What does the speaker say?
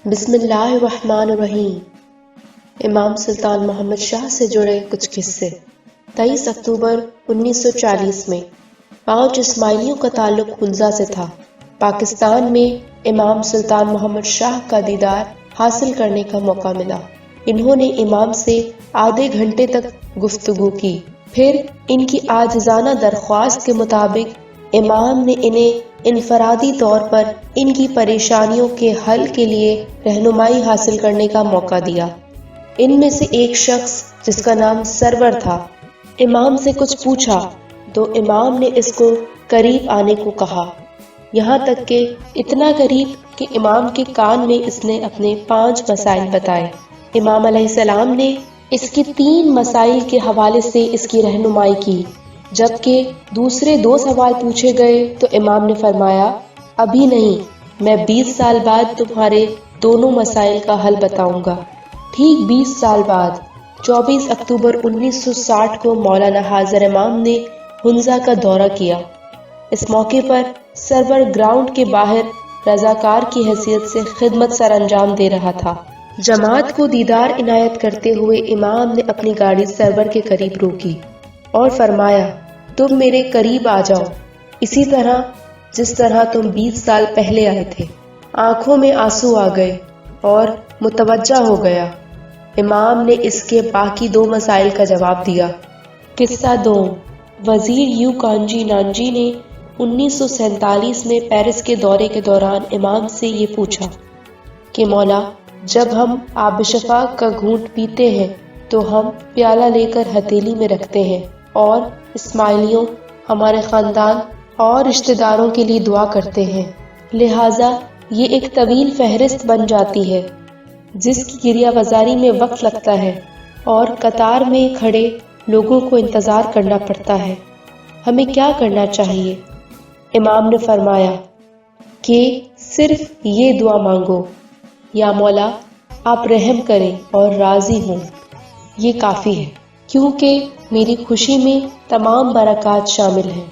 بسم اللہ الرحمن الرحیم۔ امام سلطان محمد شاہ سے جڑے کچھ قصے۔ 23 اکتوبر 1940 میں 5 اسماعیلیوں کا تعلق ہنزا سے تھا۔ پاکستان میں امام سلطان محمد شاہ کا دیدار حاصل کرنے کا موقع ملا۔ انہوں نے امام سے آدھے گھنٹے تک گفتگو کی، پھر ان کی عاجزانہ درخواست کے مطابق امام نے انہیں انفرادی طور پر ان کی پریشانیوں کے حل کے لیے رہنمائی حاصل کرنے کا موقع دیا۔ ان میں سے ایک شخص جس کا نام سرور تھا، امام سے کچھ پوچھا تو امام نے اس کو قریب آنے کو کہا، یہاں تک کہ اتنا قریب کہ امام کے کان میں اس نے اپنے 5 مسائل بتائے۔ امام علیہ السلام نے اس کی 3 مسائل کے حوالے سے اس کی رہنمائی کی، جبکہ دوسرے 2 سوال پوچھے گئے تو امام نے فرمایا، ابھی نہیں، میں 20 سال بعد تمہارے دونوں مسائل کا حل بتاؤں گا۔ ٹھیک 20 سال بعد 24 اکتوبر 1960 کو مولانا حاضر امام نے ہنزا کا دورہ کیا۔ اس موقع پر سرور گراؤنڈ کے باہر رضاکار کی حیثیت سے خدمت سر انجام دے رہا تھا۔ جماعت کو دیدار عنایت کرتے ہوئے امام نے اپنی گاڑی سرور کے قریب روکی اور فرمایا، تم میرے قریب آ جاؤ، اسی طرح جس طرح تم 20 سال پہلے آئے تھے۔ آنکھوں میں آنسو آ گئے اور متوجہ ہو گیا۔ امام نے اس کے باقی 2 مسائل کا جواب دیا۔ قصہ 2۔ وزیر یو کانجی نانجی نے 1947 میں پیرس کے دورے کے دوران امام سے یہ پوچھا کہ مولا، جب ہم آب شفا کا گھونٹ پیتے ہیں تو ہم پیالہ لے کر ہتھیلی میں رکھتے ہیں اور اسماعیلیوں، ہمارے خاندان اور رشتہ داروں کے لیے دعا کرتے ہیں، لہٰذا یہ ایک طویل فہرست بن جاتی ہے جس کی گریہ وزاری میں وقت لگتا ہے اور قطار میں کھڑے لوگوں کو انتظار کرنا پڑتا ہے، ہمیں کیا کرنا چاہیے؟ امام نے فرمایا کہ صرف یہ دعا مانگو، یا مولا آپ رحم کریں اور راضی ہوں، یہ کافی ہے، کیونکہ میری خوشی میں تمام برکات شامل ہیں۔